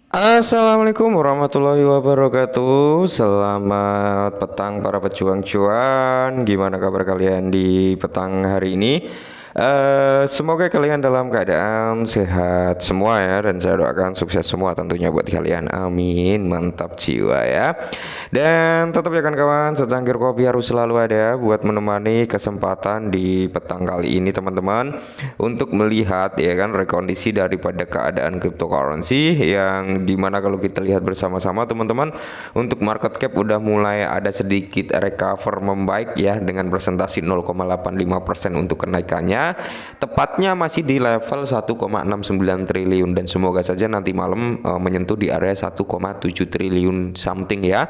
Assalamualaikum warahmatullahi wabarakatuh. Selamat petang para pejuang cuan. Gimana kabar kalian di petang hari ini? Semoga kalian dalam keadaan sehat semua ya, dan saya doakan sukses semua tentunya buat kalian. Amin. Mantap jiwa ya. Dan tetap ya kawan-kawan, secangkir kopi harus selalu ada buat menemani kesempatan di petang kali ini teman-teman, untuk melihat ya kan rekondisi daripada keadaan cryptocurrency, yang dimana kalau kita lihat bersama-sama teman-teman, untuk market cap udah mulai ada sedikit recover membaik ya, dengan presentasi 0,85% untuk kenaikannya, tepatnya masih di level 1,69 triliun, dan semoga saja nanti malam menyentuh di area 1,7 triliun something ya.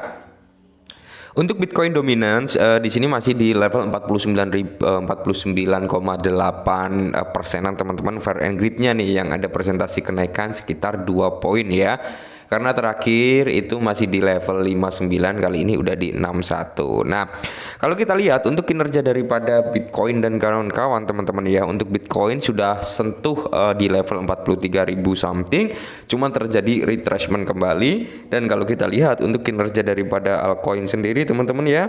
Untuk Bitcoin dominance di sini masih di level 49,8 persenan teman-teman. Fair and greed-nya nih yang ada presentasi kenaikan sekitar 2 poin ya. Karena terakhir itu masih di level 59, kali ini udah di 61. Nah, kalau kita lihat untuk kinerja daripada Bitcoin dan kawan-kawan teman-teman ya, untuk Bitcoin sudah sentuh di level 43.000 something, cuma terjadi retracement kembali. Dan kalau kita lihat untuk kinerja daripada altcoin sendiri teman-teman ya,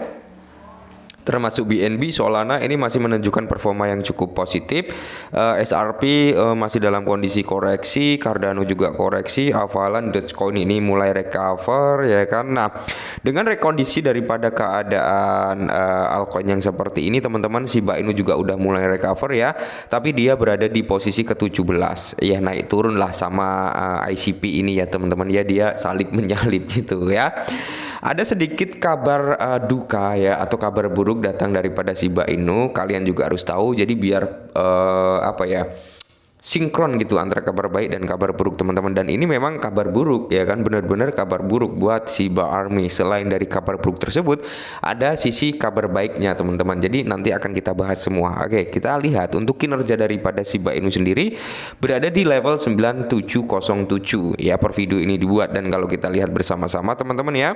termasuk BNB, Solana ini masih menunjukkan performa yang cukup positif. SRP masih dalam kondisi koreksi, Cardano juga koreksi, Avalanche, Dogecoin ini mulai recover ya kan. Nah, dengan rekondisi daripada keadaan altcoin yang seperti ini teman-teman, Shiba Inu juga udah mulai recover ya, tapi dia berada di posisi ke-17 ya, naik turun lah sama ICP ini ya teman-teman ya, dia salib menyalip gitu ya. Ada sedikit kabar duka ya, atau kabar buruk datang daripada Shiba Inu. Kalian juga harus tahu. Jadi biar sinkron gitu antara kabar baik dan kabar buruk teman-teman. Dan ini memang kabar buruk ya kan, benar-benar kabar buruk buat Shiba Army. Selain dari kabar buruk tersebut, ada sisi kabar baiknya teman-teman. Jadi nanti akan kita bahas semua. Oke, kita lihat untuk kinerja daripada Shiba Inu sendiri berada di level 9707 ya, per video ini dibuat. Dan kalau kita lihat bersama-sama teman-teman ya,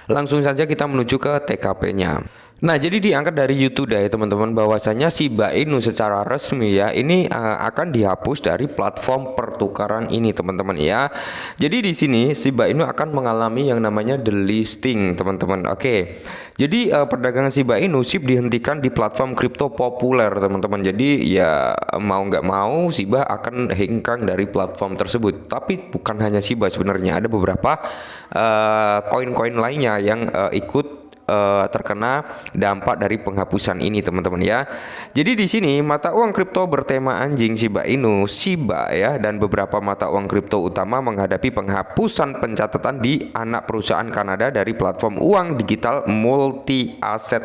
langsung saja kita menuju ke TKP-nya. Nah, jadi diangkat dari YouTube ya teman-teman, bahwasanya Shiba Inu secara resmi ya ini akan dihapus dari platform pertukaran ini teman-teman ya. Jadi di sini Shiba Inu akan mengalami yang namanya delisting teman-teman. Oke. Jadi perdagangan Shiba Inu dihentikan di platform kripto populer teman-teman. Jadi ya mau nggak mau Shiba akan hengkang dari platform tersebut. Tapi bukan hanya Shiba, sebenarnya ada beberapa koin-koin lainnya yang ikut terkena dampak dari penghapusan ini teman-teman ya. Jadi di sini mata uang kripto bertema anjing Shiba Inu, Shiba ya, dan beberapa mata uang kripto utama menghadapi penghapusan pencatatan di anak perusahaan Kanada dari platform uang digital multi aset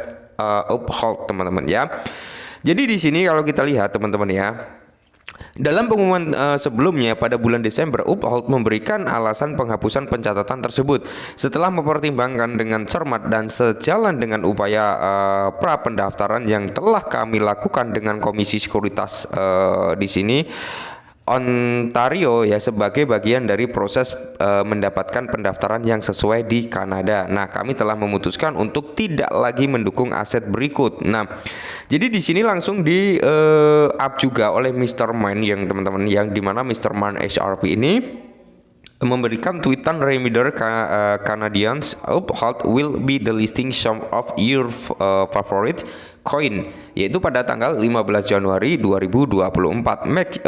Uphold teman-teman ya. Jadi di sini kalau kita lihat teman-teman ya, dalam pengumuman sebelumnya pada bulan Desember, Uphold memberikan alasan penghapusan pencatatan tersebut setelah mempertimbangkan dengan cermat dan sejalan dengan upaya pra pendaftaran yang telah kami lakukan dengan Komisi Sekuritas di sini Ontario ya, sebagai bagian dari proses mendapatkan pendaftaran yang sesuai di Kanada. Nah, kami telah memutuskan untuk tidak lagi mendukung aset berikut. Nah, jadi di sini langsung di up juga oleh Mr. Mine yang teman-teman, yang dimana Mr. Mine HRP ini memberikan tweetan reminder Canadians Uphold will be the listing some of your favorite coin, yaitu pada tanggal 15 Januari 2024. Make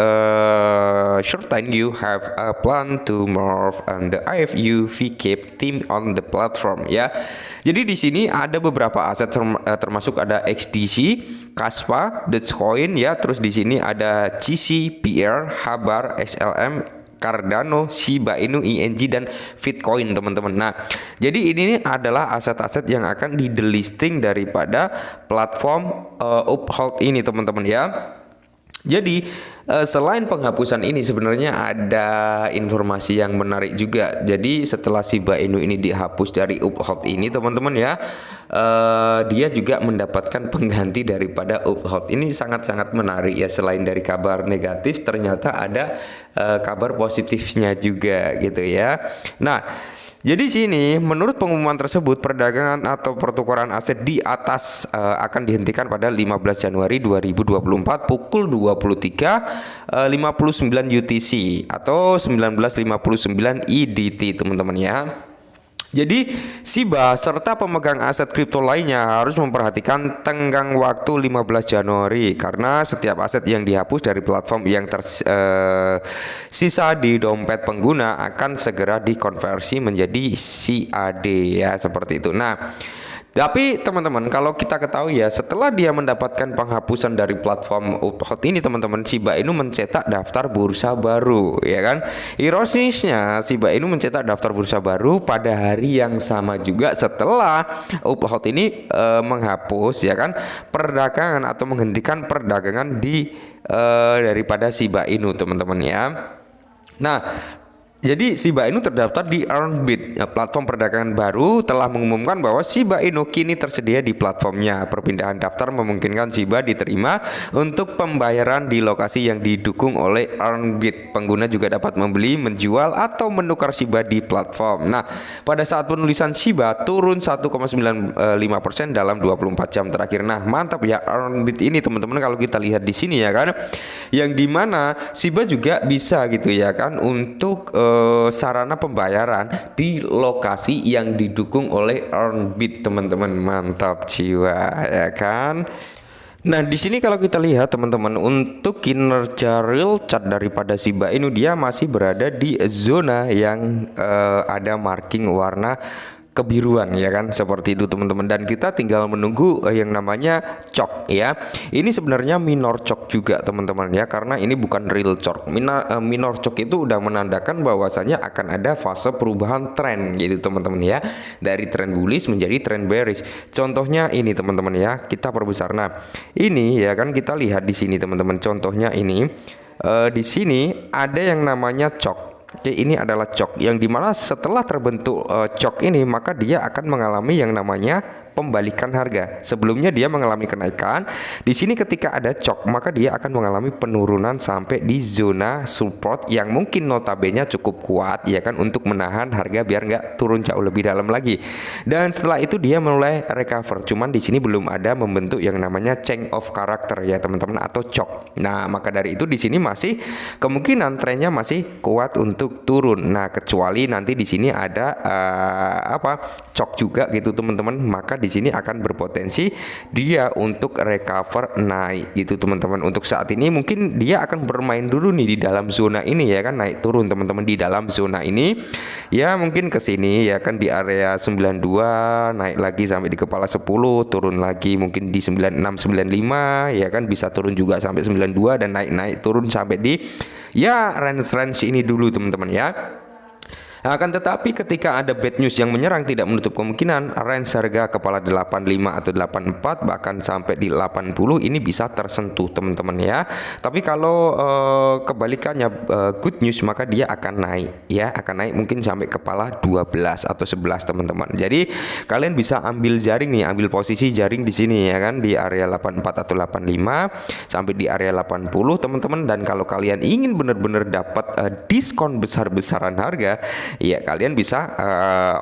sure you have a plan to move and the IFUV keep team on the platform ya. Jadi di sini ada beberapa aset termasuk ada XDC, Kaspa, Dogecoin ya, terus di sini ada GC, PR, Habar, XLM, Cardano, Shiba Inu, ING, dan Bitcoin teman-teman. Nah, jadi ini adalah aset-aset yang akan di delisting daripada platform Uphold ini teman-teman ya. Jadi selain penghapusan ini sebenarnya ada informasi yang menarik juga. Jadi setelah Shiba Inu ini dihapus dari Uphold ini teman-teman ya, dia juga mendapatkan pengganti daripada Uphold. Ini sangat-sangat menarik ya. Selain dari kabar negatif, ternyata ada kabar positifnya juga gitu ya. Nah, jadi sini menurut pengumuman tersebut, perdagangan atau pertukaran aset di atas akan dihentikan pada 15 Januari 2024 pukul 23 59 UTC atau 1959 EDT teman-teman ya. Jadi, Shiba serta pemegang aset kripto lainnya harus memperhatikan tenggang waktu 15 Januari karena setiap aset yang dihapus dari platform yang tersisa di dompet pengguna akan segera dikonversi menjadi CAD ya, seperti itu. Nah, tapi teman-teman, kalau kita ketahui ya, setelah dia mendapatkan penghapusan dari platform Uphold ini teman-teman, Shiba Inu mencetak daftar bursa baru ya kan. Ironisnya Shiba Inu mencetak daftar bursa baru pada hari yang sama juga setelah Uphold ini menghapus ya kan perdagangan atau menghentikan perdagangan di daripada Shiba Inu teman-teman ya. Nah, jadi Shiba Inu terdaftar di Earnbit, ya, platform perdagangan baru telah mengumumkan bahwa Shiba Inu kini tersedia di platformnya. Perpindahan daftar memungkinkan Shiba diterima untuk pembayaran di lokasi yang didukung oleh Earnbit. Pengguna juga dapat membeli, menjual, atau menukar Shiba di platform. Nah, pada saat penulisan Shiba turun 1,95% dalam 24 jam terakhir. Nah, mantap ya Earnbit ini teman-teman, kalau kita lihat di sini ya kan, yang dimana Shiba juga bisa gitu ya kan untuk sarana pembayaran di lokasi yang didukung oleh Earnbit teman-teman, mantap jiwa ya kan. Nah, di sini kalau kita lihat teman-teman, untuk kinerja real chart daripada Shiba Inu, dia masih berada di zona yang ada marking warna kebiruan ya kan, seperti itu teman-teman, dan kita tinggal menunggu yang namanya cok ya. Ini sebenarnya minor cok juga teman-teman ya, karena ini bukan real cok. Minor cok itu udah menandakan bahwasanya akan ada fase perubahan tren gitu teman-teman ya, dari tren bullish menjadi tren bearish. Contohnya ini teman-teman ya, kita perbesar. Nah, ini ya kan, kita lihat di sini teman-teman, contohnya ini di sini ada yang namanya cok. Oke, ini adalah cok yang dimana setelah terbentuk cok ini, maka dia akan mengalami yang namanya pembalikan harga. Sebelumnya dia mengalami kenaikan. Di sini ketika ada cok, maka dia akan mengalami penurunan sampai di zona support yang mungkin notabene cukup kuat ya kan, untuk menahan harga biar nggak turun jauh lebih dalam lagi. Dan setelah itu dia mulai recover. Cuman di sini belum ada membentuk yang namanya change of character ya teman-teman, atau cok. Nah, maka dari itu di sini masih kemungkinan trennya masih kuat untuk turun. Nah, kecuali nanti di sini ada cok juga gitu teman-teman, maka di sini akan berpotensi dia untuk recover naik gitu teman-teman. Untuk saat ini mungkin dia akan bermain dulu nih di dalam zona ini ya kan, naik turun teman-teman di dalam zona ini ya, mungkin ke sini ya kan di area 92, naik lagi sampai di kepala 10, turun lagi mungkin di 9695 ya kan, bisa turun juga sampai 92 dan naik turun sampai di ya range ini dulu teman-teman ya. Akan tetapi ketika ada bad news yang menyerang, tidak menutup kemungkinan range harga kepala 85 atau 84 bahkan sampai di 80 ini bisa tersentuh teman-teman ya. Tapi kalau kebalikannya good news, maka dia akan naik ya, akan naik mungkin sampai kepala 12 atau 11 teman-teman. Jadi kalian bisa ambil jaring nih, ambil posisi jaring di sini ya kan, di area 84 atau 85 sampai di area 80 teman-teman. Dan kalau kalian ingin benar-benar dapat diskon besar-besaran harga, ya kalian bisa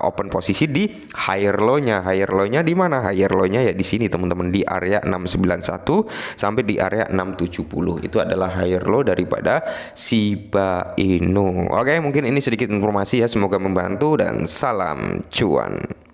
open posisi di higher low-nya. Higher low-nya di mana? Higher low-nya ya di sini teman-teman, di area 691 sampai di area 670. Itu adalah higher low daripada Shiba Inu. Oke, mungkin ini sedikit informasi ya, semoga membantu dan salam cuan.